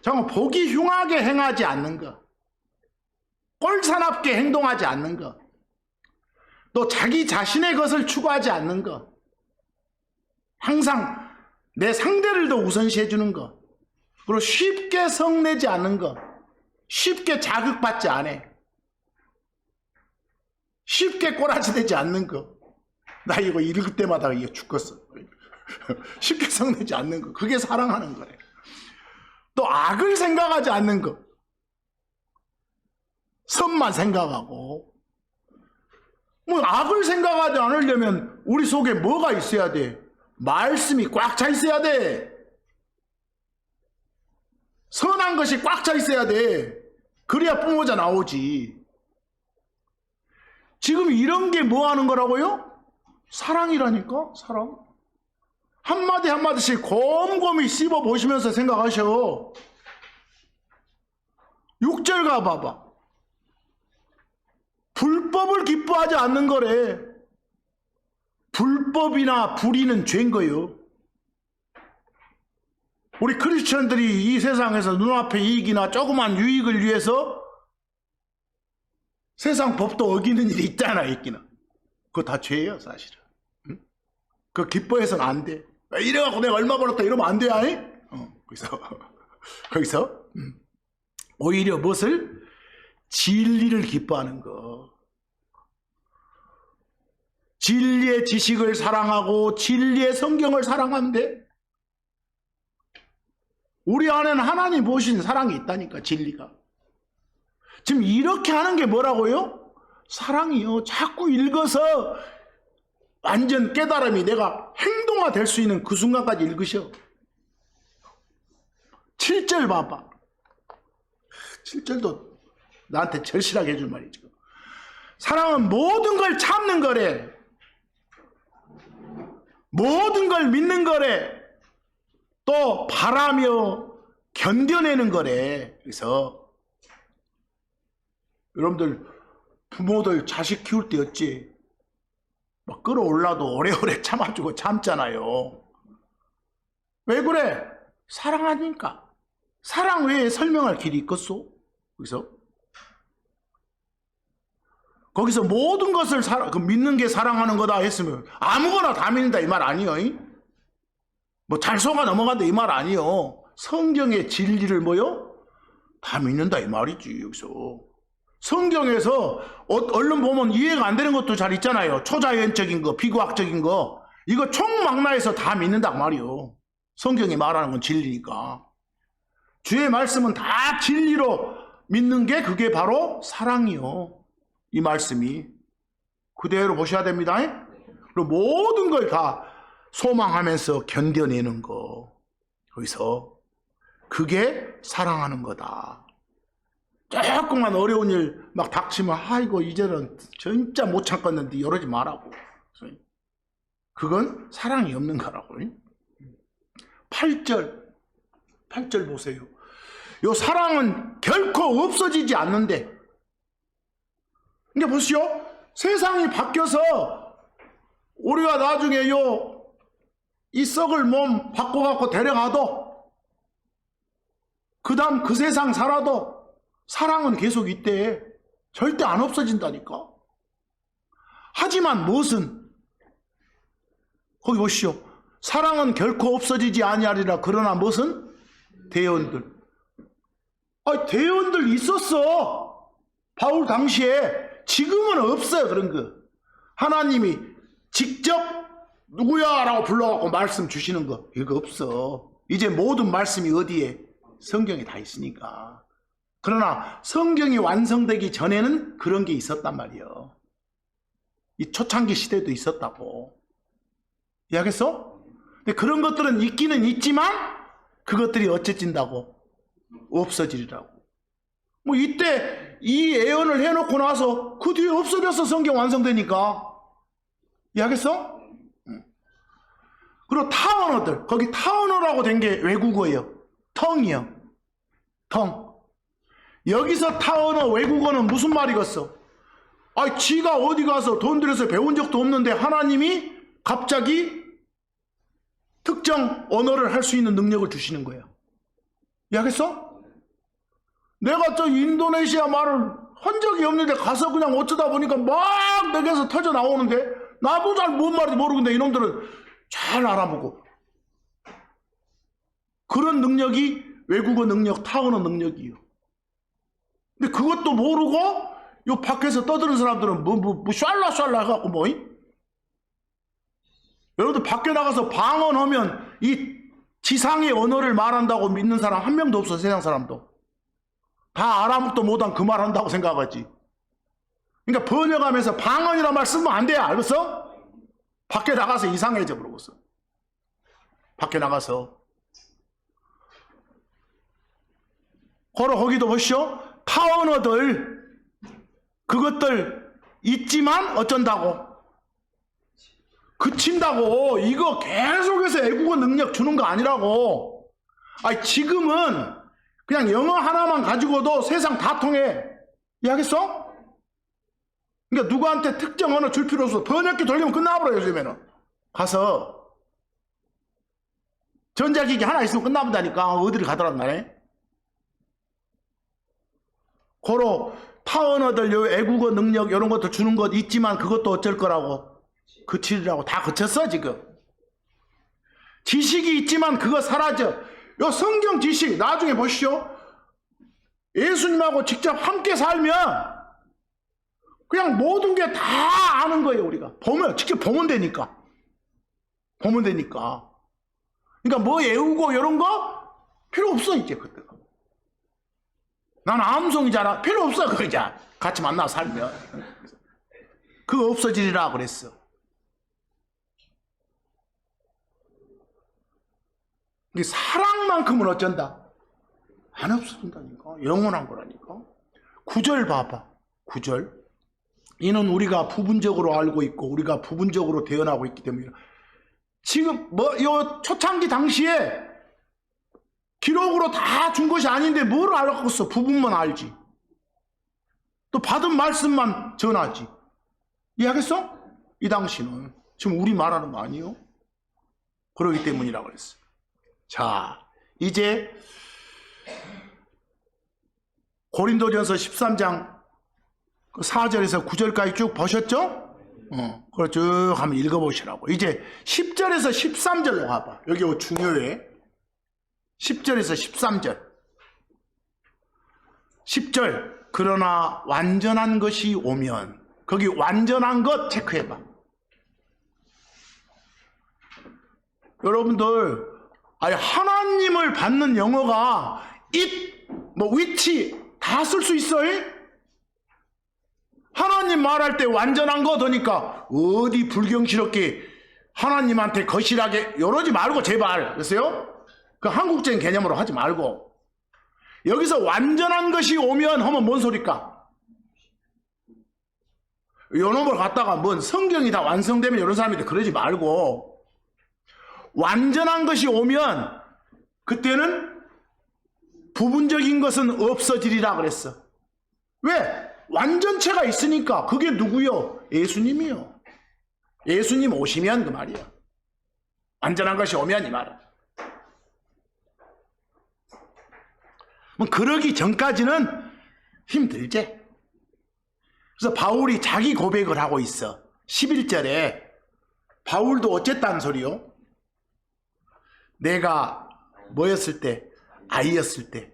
잠깐, 보기 흉하게 행하지 않는 거, 꼴사납게 행동하지 않는 거, 또 자기 자신의 것을 추구하지 않는 거, 항상 내 상대를 더 우선시해 주는 거, 그리고 쉽게 성내지 않는 거, 쉽게 자극받지 않아, 쉽게 꼬라지되지 않는 거. 나 이거 읽을 때마다 이거 죽겠어. 쉽게 성내지 않는 거, 그게 사랑하는 거래. 또 악을 생각하지 않는 거, 선만 생각하고. 뭐 악을 생각하지 않으려면 우리 속에 뭐가 있어야 돼? 말씀이 꽉 차 있어야 돼. 선한 것이 꽉 차 있어야 돼. 그래야 뿜어져 나오지. 지금 이런 게 뭐 하는 거라고요? 사랑이라니까. 사랑. 한마디 한마디씩 곰곰이 씹어 보시면서 생각하셔. 6절 가봐봐. 불법을 기뻐하지 않는 거래. 불법이나 불의는 죄인 거예요. 우리 크리스천들이 이 세상에서 눈앞의 이익이나 조그만 유익을 위해서 세상 법도 어기는 일이 있잖아, 있기는. 그거 다 죄예요, 사실은. 응? 그거 기뻐해서는 안 돼. 이래갖고 내가 얼마 벌었다 이러면 안 돼, 아니? 거기서 오히려 무엇을? 진리를 기뻐하는 거. 진리의 지식을 사랑하고 진리의 성경을 사랑하면 돼. 우리 안에는 하나님 보신 사랑이 있다니까, 진리가. 지금 이렇게 하는 게 뭐라고요? 사랑이요. 자꾸 읽어서 완전 깨달음이 내가 행동화 될 수 있는 그 순간까지 읽으셔. 7절 봐봐. 7절도 나한테 절실하게 해줄 말이죠. 사랑은 모든 걸 참는 거래. 모든 걸 믿는 거래. 또 바라며 견뎌내는 거래. 그래서 여러분들 부모들 자식 키울 때 어찌 막 끌어올라도 오래오래 참아주고 참잖아요. 왜 그래? 사랑하니까. 사랑 외에 설명할 길이 있겠소? 그래서 거기서 모든 것을 믿는 게 사랑하는 거다 했으면 아무거나 다 믿는다 이 말 아니요. 뭐 잘 속아 넘어간다 이 말 아니요. 성경의 진리를 뭐요? 다 믿는다 이 말이지. 여기서 성경에서 얼른 보면 이해가 안 되는 것도 잘 있잖아요. 초자연적인 거, 비과학적인 거, 이거 총망라해서 다 믿는다 말이요. 성경이 말하는 건 진리니까. 주의 말씀은 다 진리로 믿는 게 그게 바로 사랑이요. 이 말씀이 그대로 보셔야 됩니다. 그리고 모든 걸 다 소망하면서 견뎌내는 거, 거기서 그게 사랑하는 거다. 조금만 어려운 일 막 닥치면 아이고 이제는 진짜 못 참겠는데 이러지 말라고. 그건 사랑이 없는 거라고. 8절 보세요. 요 사랑은 결코 없어지지 않는데. 이게 보시오. 세상이 바뀌어서 우리가 나중에 이 썩을 몸 바꿔갖고 데려가도 그 다음 그 세상 살아도 사랑은 계속 있대. 절대 안 없어진다니까. 하지만 무엇은 거기 보시오. 사랑은 결코 없어지지 아니하리라. 그러나 무엇은 대원들. 대원들 있었어. 바울 당시에. 지금은 없어요. 그런 거. 하나님이 직접 누구야 라고 불러갖고 말씀 주시는 거 이거 없어. 이제 모든 말씀이 어디에? 성경에 다 있으니까. 그러나 성경이 완성되기 전에는 그런 게 있었단 말이에요. 이 초창기 시대도 있었다고. 이해하겠어? 근데 그런 것들은 있기는 있지만 그것들이 어째진다고? 없어지리라고. 뭐 이때 이 예언을 해놓고 나서 그 뒤에 없어졌어. 성경 완성되니까. 이해하겠어? 그리고 타언어들, 거기 타언어라고 된 게 외국어예요. 텅이요. 텅. 여기서 타언어 외국어는 무슨 말이겠어? 지가 어디 가서 돈 들여서 배운 적도 없는데 하나님이 갑자기 특정 언어를 할 수 있는 능력을 주시는 거예요. 이해하겠어? 내가 저 인도네시아 말을 한 적이 없는데 가서 그냥 어쩌다 보니까 막 내게서 터져 나오는데 나도 잘 뭔 말인지 모르겠는데 이놈들은 잘 알아보고. 그런 능력이 외국어 능력, 타언어 능력이에요. 근데 그것도 모르고 요 밖에서 떠드는 사람들은 뭐 샬라샬라 해갖고 여러분들 밖에 나가서 방언하면 이 지상의 언어를 말한다고 믿는 사람 한 명도 없어. 세상 사람도. 다 알아먹도 못한 그 말 한다고 생각하지. 그러니까 번역하면서 방언이란 말 쓰면 안 돼. 알겠어? 밖에 나가서 이상해져 버리겠어. 밖에 나가서. 거기도 보시오. 타언어들 그것들 있지만 어쩐다고? 그친다고. 이거 계속해서 애국어 능력 주는 거 아니라고. 지금은 그냥 영어 하나만 가지고도 세상 다 통해. 이해하겠어? 그러니까 누구한테 특정 언어 줄 필요 없어. 번역기 돌리면 끝나버려. 요즘에는 가서 전자기기 하나 있으면 끝나본다니까. 어디를 가더란 말에. 고로 타언어들 요 애국어 능력 이런 것도 주는 것 있지만 그것도 어쩔 거라고? 그치리라고. 다 그쳤어 지금. 지식이 있지만 그거 사라져. 요 성경 지식 나중에 보시죠. 예수님하고 직접 함께 살면 그냥 모든 게 다 아는 거예요. 우리가 직접 보면 되니까. 그러니까 뭐 외우고 이런 거 필요 없어. 이제 그때가 난 암송이잖아. 필요 없어. 그거 이제 같이 만나 살면 그거 없어지리라 그랬어. 사랑만큼은 어쩐다? 안 없어진다니까. 영원한 거라니까. 9절 봐봐. 9절. 이는 우리가 부분적으로 알고 있고 우리가 부분적으로 대언하고 있기 때문이라. 지금 요 초창기 당시에 기록으로 다 준 것이 아닌데 뭘 알았겠어. 부분만 알지. 또 받은 말씀만 전하지. 이해하겠어? 이 당시는 지금 우리 말하는 거 아니에요? 그러기 때문이라고 그랬어. 자, 이제 고린도전서 13장 4절에서 9절까지 쭉 보셨죠? 그걸 쭉 한번 읽어보시라고. 이제 10절에서 13절로 가봐. 여기 중요해. 10절에서 13절. 10절. 그러나 완전한 것이 오면. 거기 완전한 것 체크해봐. 여러분들, 아니 하나님을 받는 영어가 it, which 다 쓸 수 있어요? 하나님 말할 때 완전한 거 더니까 어디 불경스럽게 하나님한테 거실하게 이러지 말고 제발. 그랬어요? 그 한국적인 개념으로 하지 말고 여기서 완전한 것이 오면 하면 뭔 소리까? 요놈을 갖다가 뭔 성경이 다 완성되면 이런 사람인데 그러지 말고 완전한 것이 오면 그때는 부분적인 것은 없어지리라 그랬어. 왜? 완전체가 있으니까. 그게 누구요? 예수님이요. 예수님 오시면 그 말이야. 완전한 것이 오면 이 말이야. 그러기 전까지는 힘들지. 그래서 바울이 자기 고백을 하고 있어. 11절에 바울도 어쨌다는 소리요? 내가 뭐였을 때? 아이였을 때.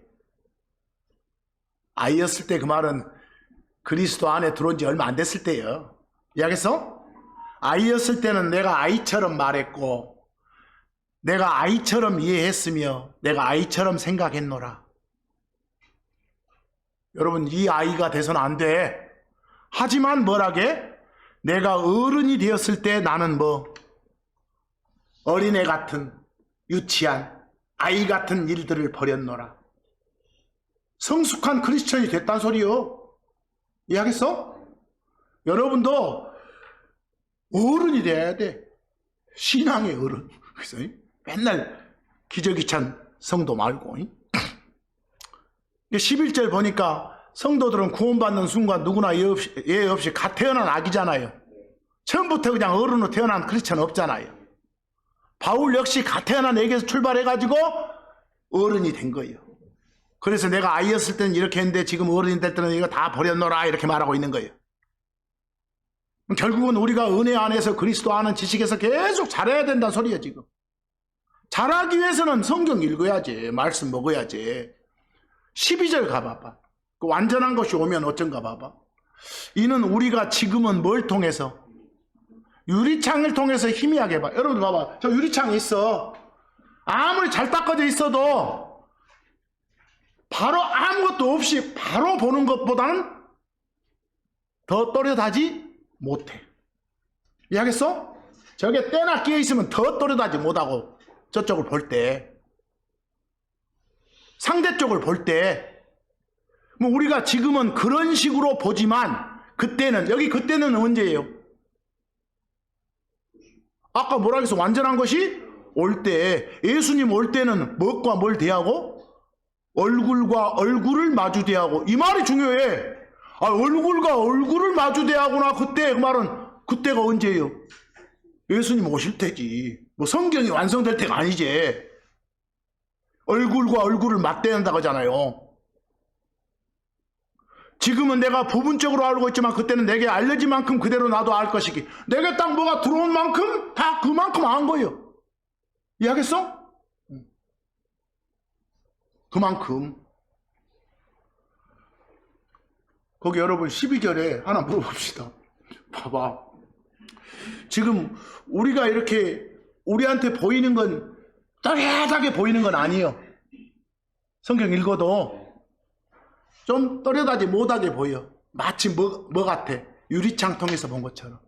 아이였을 때 그 말은 그리스도 안에 들어온 지 얼마 안 됐을 때예요. 이해하겠어? 아이였을 때는 내가 아이처럼 말했고 내가 아이처럼 이해했으며 내가 아이처럼 생각했노라. 여러분 이 아이가 돼서는 안 돼. 하지만 뭐라게? 내가 어른이 되었을 때 나는 어린애 같은 유치한 아이 같은 일들을 버렸노라. 성숙한 크리스천이 됐단 소리요. 이해하겠어? 여러분도 어른이 돼야 돼. 신앙의 어른. 그래서 맨날 기저귀찬 성도 말고. 11절 보니까 성도들은 구원받는 순간 누구나 예외 없이 갓 태어난 아기잖아요. 처음부터 그냥 어른으로 태어난 크리스천은 없잖아요. 바울 역시 갓 태어난 애기에서 출발해가지고 어른이 된 거예요. 그래서 내가 아이였을 때는 이렇게 했는데 지금 어른이 될 때는 이거 다 버렸노라 이렇게 말하고 있는 거예요. 결국은 우리가 은혜 안에서 그리스도 아는 지식에서 계속 잘해야 된다는 소리예요. 지금 잘하기 위해서는 성경 읽어야지. 말씀 먹어야지. 12절 가봐봐. 그 완전한 것이 오면 어쩐가 봐봐. 이는 우리가 지금은 뭘 통해서? 유리창을 통해서 희미하게 봐. 여러분 봐봐. 저 유리창이 있어. 아무리 잘 닦아져 있어도 바로 아무것도 없이 바로 보는 것보다는 더 또렷하지 못해. 이해하겠어? 저게 때나 끼어 있으면 더 또렷하지 못하고 저쪽을 볼 때, 상대 쪽을 볼 때, 우리가 지금은 그런 식으로 보지만 그때는, 여기 그때는 언제예요? 아까 뭐라 그랬어? 완전한 것이 올 때. 예수님 올 때는 무엇과 뭘 대하고? 얼굴과 얼굴을 마주 대하고. 이 말이 중요해. 얼굴과 얼굴을 마주 대하구나. 그때 그 말은 그때가 언제예요? 예수님 오실 때지. 성경이 완성될 때가 아니지. 얼굴과 얼굴을 맞대한다고 하잖아요. 지금은 내가 부분적으로 알고 있지만 그때는 내게 알려진 만큼 그대로 나도 알 것이기. 내게 딱 뭐가 들어온 만큼 다 그만큼 안 거예요. 이해하겠어? 그만큼. 거기 여러분 12절에 하나 물어봅시다. 봐봐. 지금 우리가 이렇게 우리한테 보이는 건 또렷하게 보이는 건 아니에요. 성경 읽어도 좀 또렷하지 못하게 보여. 마치 뭐 같아? 유리창 통해서 본 것처럼.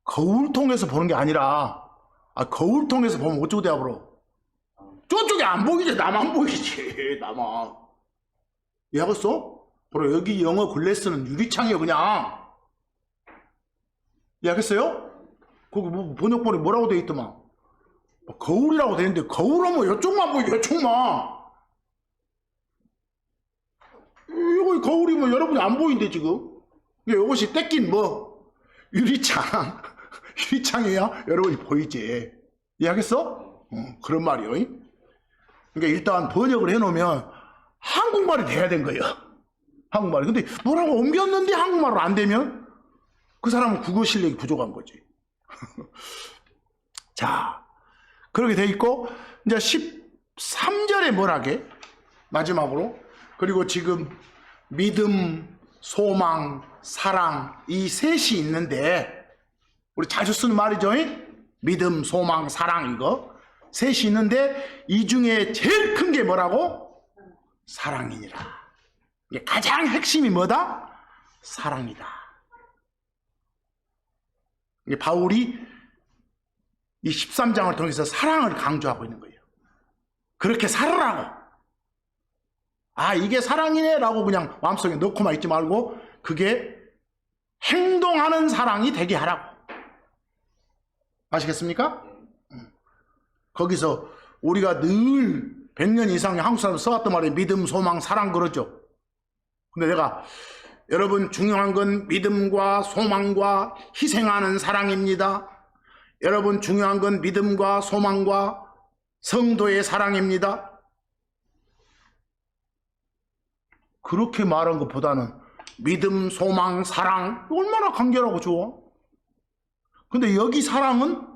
거울 통해서 보는 게 아니라 거울 통해서 보면 어쩌고 되어버려. 저쪽에 안 보이지. 나만 보이지. 나만. 이해하겠어? 바로 여기 영어 글래스는 유리창이에요. 그냥. 이해하겠어요? 거기 뭐 번역본에 뭐라고 돼 있더만. 거울이라고 돼 있는데 거울은 뭐 이쪽만 보이지. 이쪽만. 이거 거울이면 여러분이 안 보이는데 지금. 이것이 떼낀 뭐 유리창. 유리창이야 여러분이 보이지. 이해하겠어? 그런 말이요. 그러니까 일단 번역을 해놓으면 한국말이 돼야 된 거예요. 한국말이. 근데 뭐라고 옮겼는데 한국말로 안 되면 그 사람은 국어 실력이 부족한 거지. 자, 그렇게 돼 있고 이제 13절에 뭐라게? 마지막으로. 그리고 지금 믿음, 소망, 사랑 이 셋이 있는데 우리 자주 쓰는 말이죠. 믿음, 소망, 사랑 이거 셋이 있는데 이 중에 제일 큰 게 뭐라고? 사랑이니라. 이게 가장 핵심이 뭐다? 사랑이다. 이게 바울이 이 13장을 통해서 사랑을 강조하고 있는 거예요. 그렇게 살으라고. 아, 이게 사랑이네 라고 그냥 마음속에 넣고만 있지 말고 그게 행동하는 사랑이 되게 하라고. 아시겠습니까? 거기서 우리가 늘 100년 이상의 한국 사람 써왔던 말이 믿음, 소망, 사랑 그러죠. 근데 내가 여러분 중요한 건 믿음과 소망과 희생하는 사랑입니다. 여러분 중요한 건 믿음과 소망과 성도의 사랑입니다. 그렇게 말한 것보다는 믿음, 소망, 사랑 얼마나 간결하고 좋아. 근데 여기 사랑은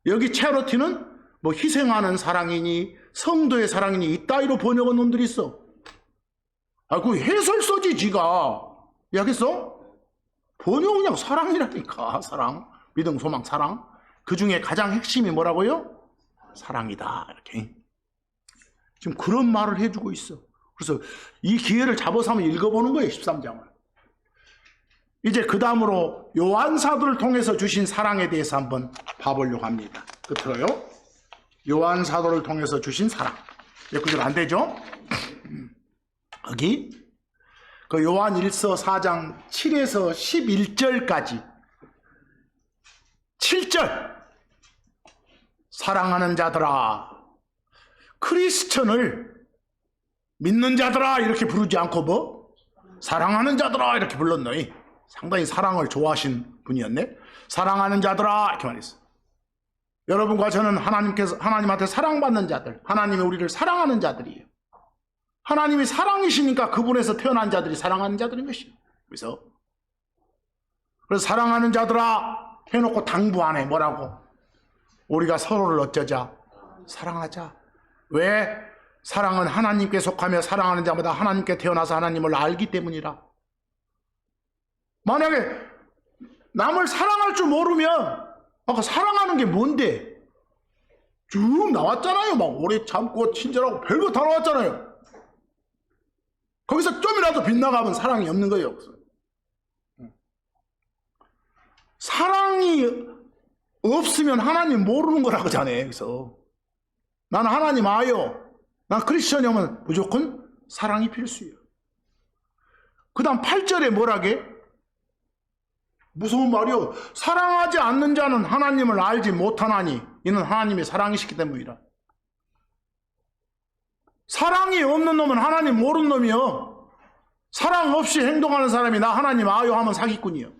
여기 체러티는 뭐 희생하는 사랑이니 성도의 사랑이니 이따위로 번역한 놈들이 있어. 아, 그 해설서지 지가. 이해하겠어? 번역은 그냥 사랑이라니까. 사랑, 믿음, 소망, 사랑. 그 중에 가장 핵심이 뭐라고요? 사랑이다. 이렇게 지금 그런 말을 해주고 있어. 그래서 이 기회를 잡아서 한번 읽어보는 거예요. 13장을. 이제 그 다음으로 요한 사도를 통해서 주신 사랑에 대해서 한번 봐보려고 합니다. 끝으로요. 요한 사도를 통해서 주신 사랑. 몇 구절 안 되죠? 여기 그 요한 1서 4장 7에서 11절까지 7절 사랑하는 자들아, 크리스천을 믿는 자들아 이렇게 부르지 않고 뭐 사랑하는 자들아 이렇게 불렀노이. 상당히 사랑을 좋아하신 분이었네. 사랑하는 자들아 이렇게 말했어. 여러분과 저는 하나님한테 사랑받는 자들, 하나님이 우리를 사랑하는 자들이에요. 하나님이 사랑이시니까 그분에서 태어난 자들이 사랑하는 자들인 것이에요. 그래서 사랑하는 자들아 해놓고 당부 안 해. 뭐라고? 우리가 서로를 어쩌자? 사랑하자. 왜? 사랑은 하나님께 속하며 사랑하는 자마다 하나님께 태어나서 하나님을 알기 때문이라. 만약에 남을 사랑할 줄 모르면 아까 사랑하는 게 뭔데? 쭉 나왔잖아요. 막 오래 참고 친절하고 별거 다 나왔잖아요. 거기서 좀이라도 빗나가면 사랑이 없는 거예요. 사랑이 없으면 하나님 모르는 거라고 하잖아요. 그래서 나는 하나님 아요. 난 크리스천이면 무조건 사랑이 필수예요. 그 다음 8절에 뭐라게? 무서운 말이요. 사랑하지 않는 자는 하나님을 알지 못하나니 이는 하나님의 사랑이시기 때문이라. 사랑이 없는 놈은 하나님 모르는 놈이요. 사랑 없이 행동하는 사람이 나 하나님 아요 하면 사기꾼이요.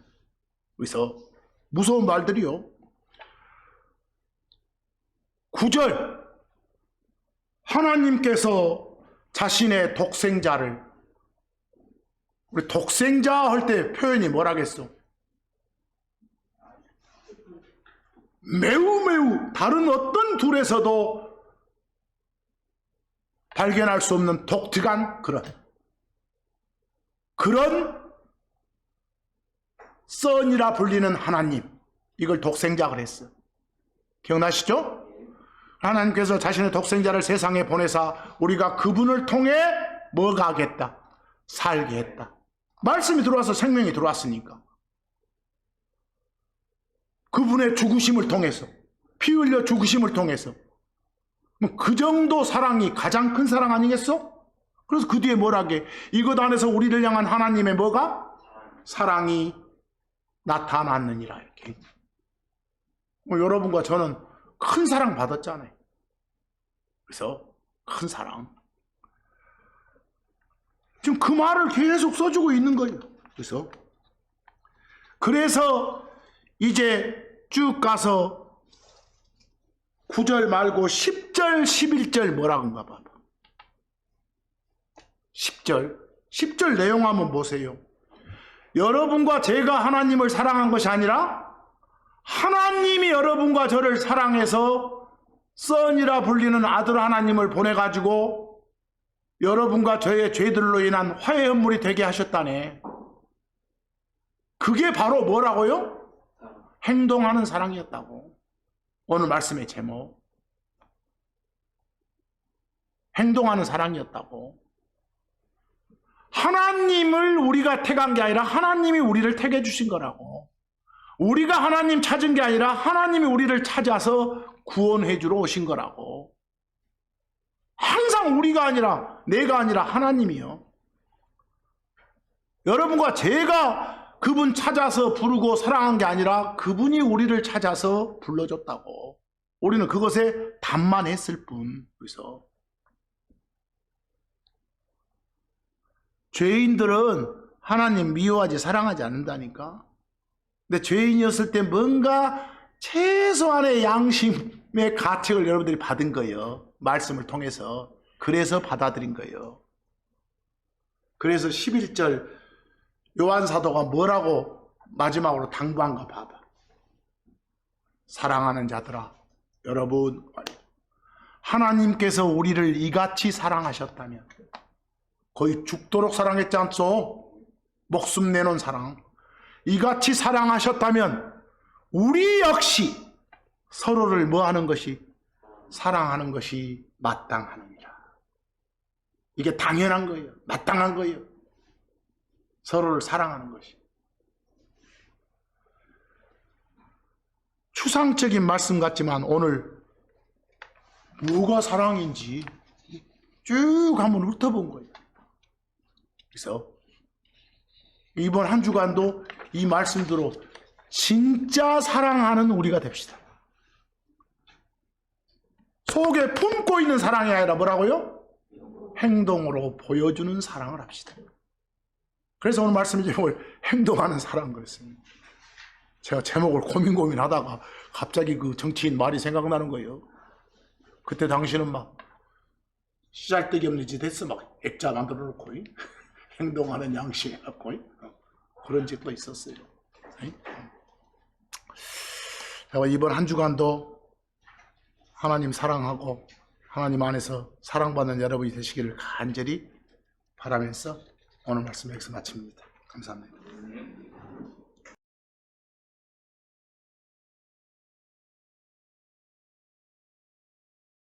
그래서 무서운 말들이요. 9절 하나님께서 자신의 독생자를, 우리 독생자 할 때 표현이 뭐라겠어? 매우 다른 어떤 둘에서도 발견할 수 없는 독특한 그런 선이라 불리는 하나님, 이걸 독생자 그랬어. 기억나시죠? 하나님께서 자신의 독생자를 세상에 보내사 우리가 그분을 통해 뭐가 하겠다? 살게 했다. 말씀이 들어와서 생명이 들어왔으니까. 그분의 죽으심을 통해서, 피 흘려 죽으심을 통해서 뭐 그 정도 사랑이 가장 큰 사랑 아니겠어? 그래서 그 뒤에 뭐라게? 이것 안에서 우리를 향한 하나님의 뭐가? 사랑이 나타났느니라. 이렇게. 뭐 여러분과 저는 큰 사랑 받았잖아요. 그래서 큰 사랑. 지금 그 말을 계속 써주고 있는 거예요. 그래서 이제 쭉 가서 9절 말고 10절, 11절 뭐라고 한가 봐. 10절 내용 한번 보세요. 여러분과 제가 하나님을 사랑한 것이 아니라 하나님이 여러분과 저를 사랑해서 선이라 불리는 아들 하나님을 보내가지고 여러분과 저의 죄들로 인한 화해 헌물이 되게 하셨다네. 그게 바로 뭐라고요? 행동하는 사랑이었다고. 오늘 말씀의 제목. 행동하는 사랑이었다고. 하나님을 우리가 택한 게 아니라 하나님이 우리를 택해 주신 거라고. 우리가 하나님 찾은 게 아니라 하나님이 우리를 찾아서 구원해 주러 오신 거라고. 항상 우리가 아니라 내가 아니라 하나님이요. 여러분과 제가 그분 찾아서 부르고 사랑한 게 아니라 그분이 우리를 찾아서 불러줬다고. 우리는 그것에 답만 했을 뿐. 그래서 죄인들은 하나님 미워하지 사랑하지 않는다니까. 근데 죄인이었을 때 뭔가 최소한의 양심의 가책을 여러분들이 받은 거예요. 말씀을 통해서. 그래서 받아들인 거예요. 그래서 11절 요한 사도가 뭐라고 마지막으로 당부한가 봐봐. 사랑하는 자들아, 여러분, 하나님께서 우리를 이같이 사랑하셨다면, 거의 죽도록 사랑했지 않소? 목숨 내놓은 사랑. 이같이 사랑하셨다면 우리 역시 서로를 뭐 하는 것이? 사랑하는 것이 마땅하느니라. 이게 당연한 거예요. 마땅한 거예요. 서로를 사랑하는 것이. 추상적인 말씀 같지만 오늘 뭐가 사랑인지 쭉 한번 훑어본 거예요. 그래서 이번 한 주간도 이 말씀대로 진짜 사랑하는 우리가 됩시다. 속에 품고 있는 사랑이 아니라 뭐라고요? 행동으로 보여주는 사랑을 합시다. 그래서 오늘 말씀 제목을 행동하는 사랑 그랬습니다. 제가 제목을 고민하다가 갑자기 그 정치인 말이 생각나는 거예요. 그때 당시는 막 시잘데기 없는 짓 했어. 막 액자 만들어 놓고 행동하는 양식 해갖고 그런 짓도 있었어요. 제가 이번 한 주간도 하나님 사랑하고 하나님 안에서 사랑받는 여러분이 되시기를 간절히 바라면서 오늘 말씀 여기서 마칩니다. 감사합니다.